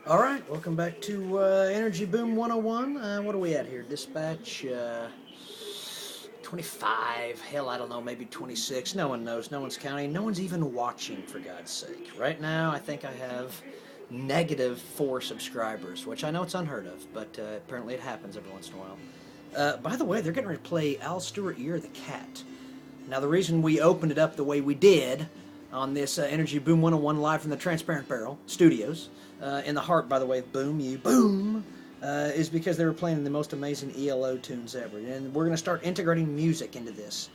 All right, welcome back to Energy Boom 101. What are we at here? Dispatch 25. Hell, I don't know, maybe 26. No one knows. No one's counting. No one's even watching, for God's sake. Right now, I think I have negative 4 subscribers, which I know it's unheard of, but apparently it happens every once in a while. By the way, they're getting ready to play Al Stewart Year the Cat. Now, the reason we opened it up the way we did on this Energy Boom 101 live from the Transparent Barrel Studios, in the heart, by the way, of Boom, you boom, is because they were playing the most amazing ELO tunes ever. And we're going to start integrating music into this.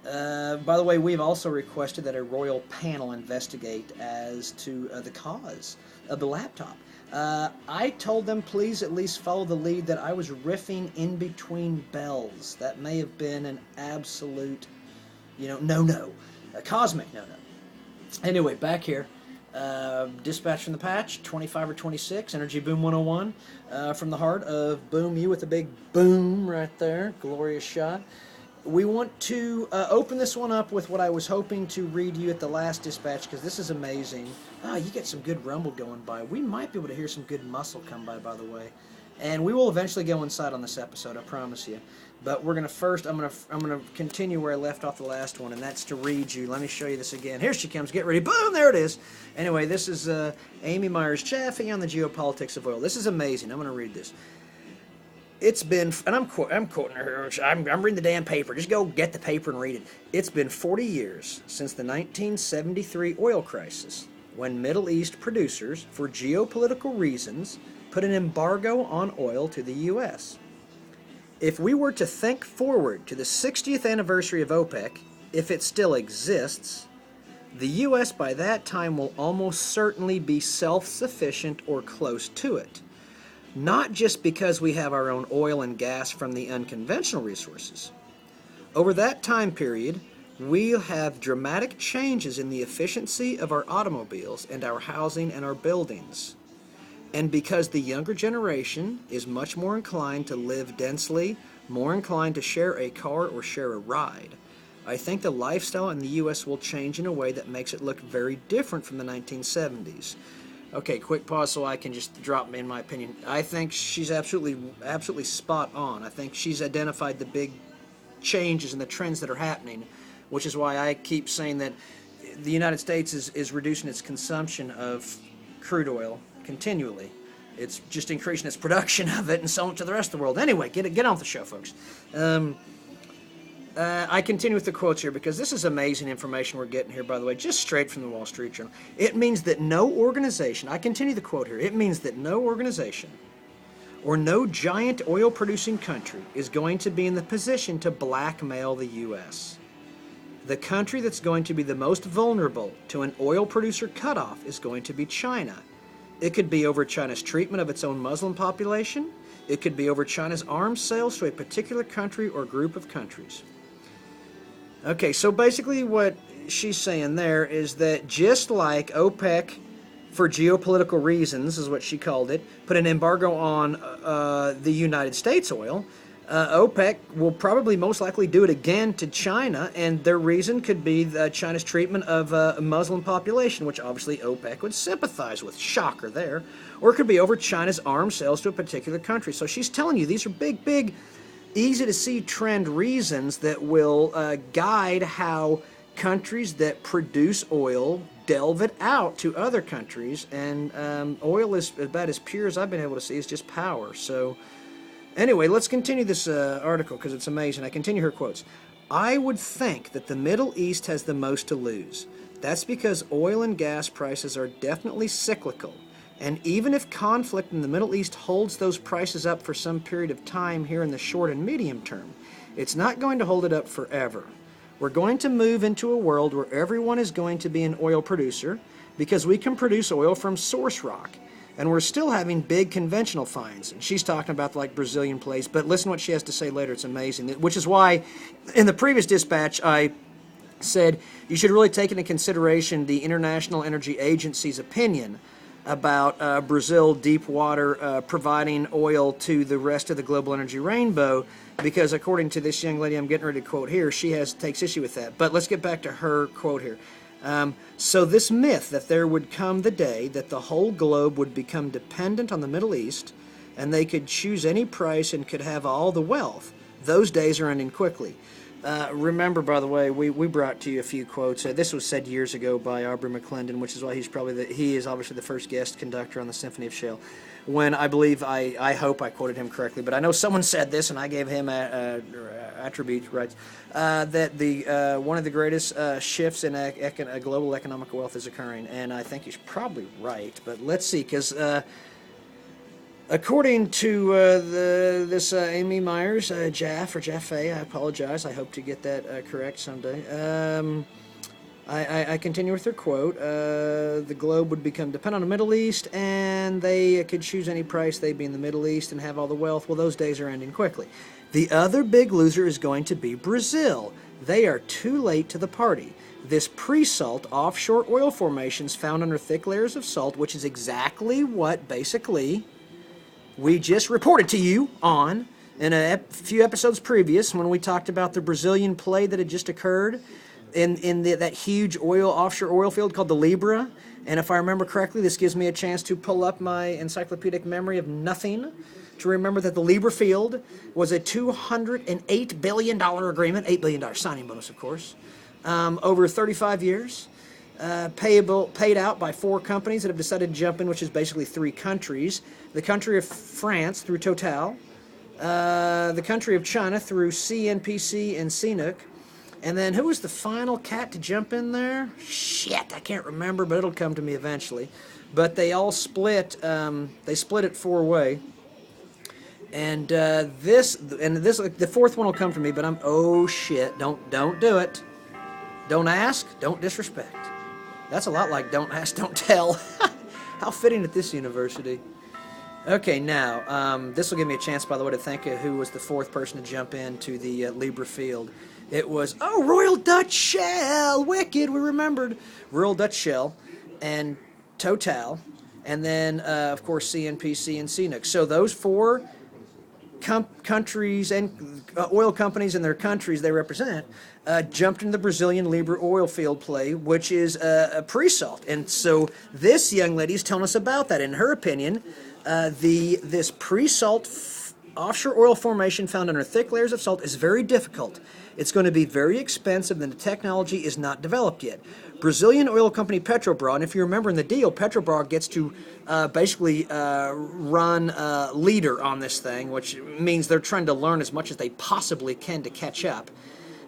By the way, we've also requested that a royal panel investigate as to the cause of the laptop. I told them please at least follow the lead that I was riffing in between bells. That may have been an absolute, no-no. A cosmic no-no. Anyway, back here. Dispatch from the patch, 25 or 26, Energy Boom 101, from the heart of Boom You with a big boom right there, glorious shot. We want to open this one up with what I was hoping to read you at the last dispatch, because this is amazing. You get some good rumble going by. We might be able to hear some good muscle come by the way. And we will eventually go inside on this episode, I promise you. But we're gonna first, I'm gonna continue where I left off the last one, and that's to read you. Let me show you this again. Here she comes. Get ready. Boom! There it is. Anyway, this is Amy Myers Chaffee on the Geopolitics of Oil. This is amazing. I'm gonna read this. It's been, and I'm quoting her. I'm reading the damn paper. Just go get the paper and read it. It's been 40 years since the 1973 oil crisis, when Middle East producers, for geopolitical reasons, put an embargo on oil to the U.S. If we were to think forward to the 60th anniversary of OPEC, if it still exists, the U.S. by that time will almost certainly be self-sufficient or close to it. Not just because we have our own oil and gas from the unconventional resources. Over that time period, we'll have dramatic changes in the efficiency of our automobiles and our housing and our buildings. And because the younger generation is much more inclined to live densely, more inclined to share a car or share a ride, I think the lifestyle in the U.S. will change in a way that makes it look very different from the 1970s. Okay, quick pause so I can just drop in my opinion. I think she's absolutely spot on. I think she's identified the big changes and the trends that are happening, which is why I keep saying that the United States is reducing its consumption of crude oil continually. It's just increasing its production of it and selling it to the rest of the world. Anyway, get on with the show, folks. I continue with the quotes here because this is amazing information we're getting here, by the way, just straight from the Wall Street Journal. It means that no organization, I continue the quote here, it means that no organization or no giant oil-producing country is going to be in the position to blackmail the U.S. The country that's going to be the most vulnerable to an oil producer cutoff is going to be China. It could be over China's treatment of its own Muslim population. It could be over China's arms sales to a particular country or group of countries. Okay, so basically what she's saying there is that just like OPEC, for geopolitical reasons, is what she called it, put an embargo on the United States oil, OPEC will probably most likely do it again to China, and their reason could be China's treatment of a Muslim population, which obviously OPEC would sympathize with. Shocker there. Or it could be over China's arms sales to a particular country. So she's telling you these are big, easy-to-see trend reasons that will guide how countries that produce oil delve it out to other countries. And oil is about as pure as I've been able to see. It's just power. So anyway, let's continue this article because it's amazing. I continue her quotes. I would think that the Middle East has the most to lose. That's because oil and gas prices are definitely cyclical. And even if conflict in the Middle East holds those prices up for some period of time here in the short and medium term, it's not going to hold it up forever. We're going to move into a world where everyone is going to be an oil producer because we can produce oil from source rock. And we're still having big conventional finds. And she's talking about like Brazilian plays, but listen to what she has to say later. It's amazing. Which is why in the previous dispatch I said you should really take into consideration the International Energy Agency's opinion about Brazil deep water providing oil to the rest of the global energy rainbow, because according to this young lady I'm getting ready to quote here, she takes issue with that. But let's get back to her quote here. So this myth that there would come the day that the whole globe would become dependent on the Middle East and they could choose any price and could have all the wealth, those days are ending quickly. Remember, by the way, we brought to you a few quotes. This was said years ago by Aubrey McClendon, which is why he is obviously the first guest conductor on the Symphony of Shale. When I believe, I hope I quoted him correctly, but I know someone said this, and I gave him attribute rights, that the one of the greatest shifts in global economic wealth is occurring, and I think he's probably right. But let's see, because according to this Amy Myers, Jaffe, I apologize. I hope to get that correct someday. I continue with her quote. The globe would become dependent on the Middle East, and they could choose any price. They'd be in the Middle East and have all the wealth. Well, those days are ending quickly. The other big loser is going to be Brazil. They are too late to the party. This pre-salt offshore oil formations found under thick layers of salt, which is exactly what basically we just reported to you on in a few episodes previous when we talked about the Brazilian play that had just occurred in that huge offshore oil field called the Libra. And if I remember correctly, this gives me a chance to pull up my encyclopedic memory of nothing to remember that the Libra field was a $208 billion agreement, $8 billion signing bonus, of course, over 35 years. Paid out by 4 companies that have decided to jump in, which is basically 3 countries. The country of France through Total, the country of China through CNPC and CNOOC, and then who was the final cat to jump in there? Shit, I can't remember, but it'll come to me eventually. But they all split. They split it 4-way. And the 4th one will come to me. But oh shit! Don't do it. Don't ask. Don't disrespect. That's a lot like don't ask, don't tell. How fitting at this university. Okay, now, this will give me a chance, by the way, to thank who was the 4th person to jump into the Libra field. It was, Royal Dutch Shell, wicked, we remembered. Royal Dutch Shell and Total, and then, of course, CNPC and CNOOC. So those 4 countries and oil companies and their countries they represent jumped into the Brazilian Libra oil field play, which is a pre-salt. And so this young lady is telling us about that. In her opinion, this pre-salt offshore oil formation found under thick layers of salt is very difficult. It's going to be very expensive, and the technology is not developed yet. Brazilian oil company Petrobras, and if you remember in the deal, Petrobras gets to basically run leader on this thing, which means they're trying to learn as much as they possibly can to catch up.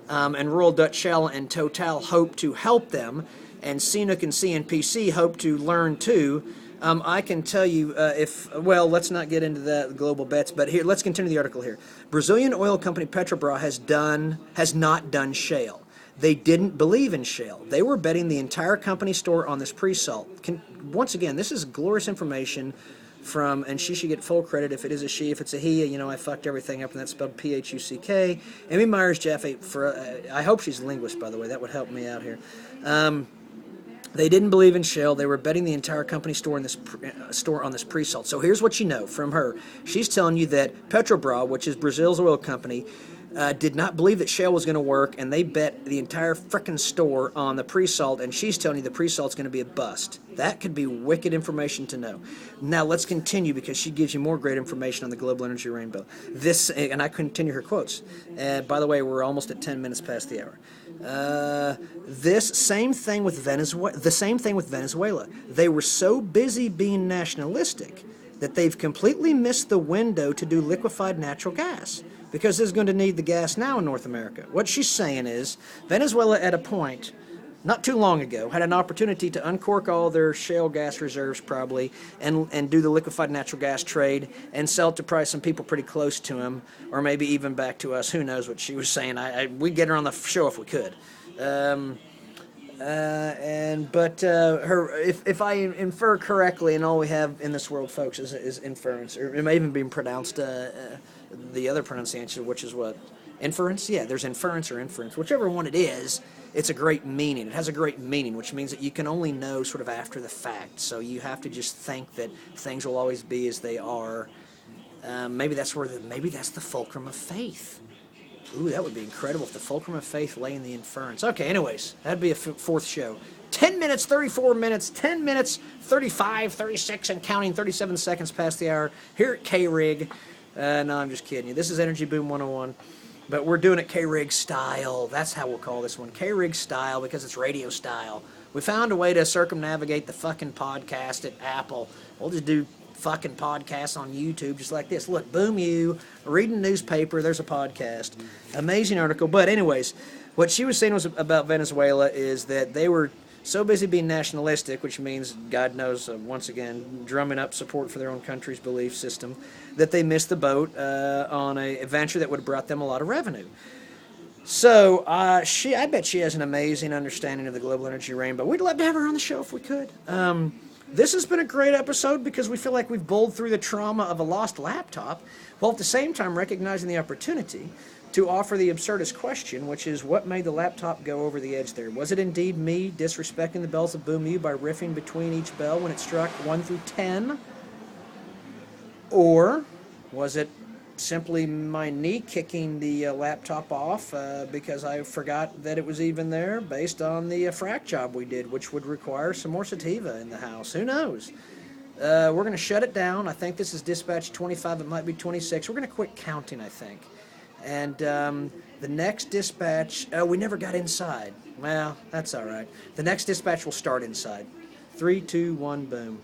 And Royal Dutch Shell and Total hope to help them, and CNOOC and CNPC hope to learn too. I can tell you let's not get into the global bets, but here, let's continue the article here. Brazilian oil company Petrobras has not done shale. They didn't believe in shale. They were betting the entire company store on this pre-salt. Once again, this is glorious information from, and she should get full credit if it is a she. If it's a he, I fucked everything up, and that's spelled P-H-U-C-K. Amy Myers Jaffe, I hope she's a linguist, by the way. That would help me out here. They didn't believe in shale. They were betting the entire company store on this pre-salt. So here's what you know from her. She's telling you that Petrobras, which is Brazil's oil company, did not believe that shale was going to work, and they bet the entire frickin' store on the pre-salt, and she's telling you the pre-salt's going to be a bust. That could be wicked information to know. Now let's continue, because she gives you more great information on the global energy rainbow. And I continue her quotes. By the way, we're almost at 10 minutes past the hour. The same thing with Venezuela. They were so busy being nationalistic that they've completely missed the window to do liquefied natural gas, because they're going to need the gas now in North America. What she's saying is Venezuela at a point not too long ago had an opportunity to uncork all their shale gas reserves probably and do the liquefied natural gas trade and sell it to probably some people pretty close to him, or maybe even back to us. Who knows what she was saying. We'd get her on the show if we could. If I infer correctly, and all we have in this world, folks, is inference, or it may even be pronounced the other pronunciation, which is what? Inference? Yeah, there's inference or inference. Whichever one it is, it's a great meaning. It has a great meaning, which means that you can only know sort of after the fact. So you have to just think that things will always be as they are. Maybe that's the fulcrum of faith. Ooh, that would be incredible if the fulcrum of faith lay in the inference. Okay, anyways, that'd be a 4th show. 10 minutes, 34 minutes, 10 minutes, 35, 36, and counting 37 seconds past the hour here at K-Rig. No, I'm just kidding you. This is Energy Boom 101. But we're doing it K-Rig style. That's how we'll call this one. K-Rig style because it's radio style. We found a way to circumnavigate the fucking podcast at Apple. We'll just do fucking podcasts on YouTube just like this. Look, boom you, reading newspaper, there's a podcast. Amazing article. But anyways, what she was saying was about Venezuela is that they were so busy being nationalistic, which means, God knows, once again, drumming up support for their own country's belief system, that they missed the boat on a venture that would have brought them a lot of revenue. So, I bet she has an amazing understanding of the global energy rainbow. We'd love to have her on the show if we could. This has been a great episode because we feel like we've bowled through the trauma of a lost laptop, while at the same time recognizing the opportunity to offer the absurdist question, which is, what made the laptop go over the edge there? Was it indeed me disrespecting the bells of Boom U by riffing between each bell when it struck 1 through 10? Or was it simply my knee kicking the laptop off because I forgot that it was even there based on the frack job we did, which would require some more sativa in the house? Who knows? We're going to shut it down. I think this is dispatch 25. It might be 26. We're going to quit counting, I think. And the next dispatch, we never got inside. Well, that's all right. The next dispatch will start inside. 3, 2, 1, boom.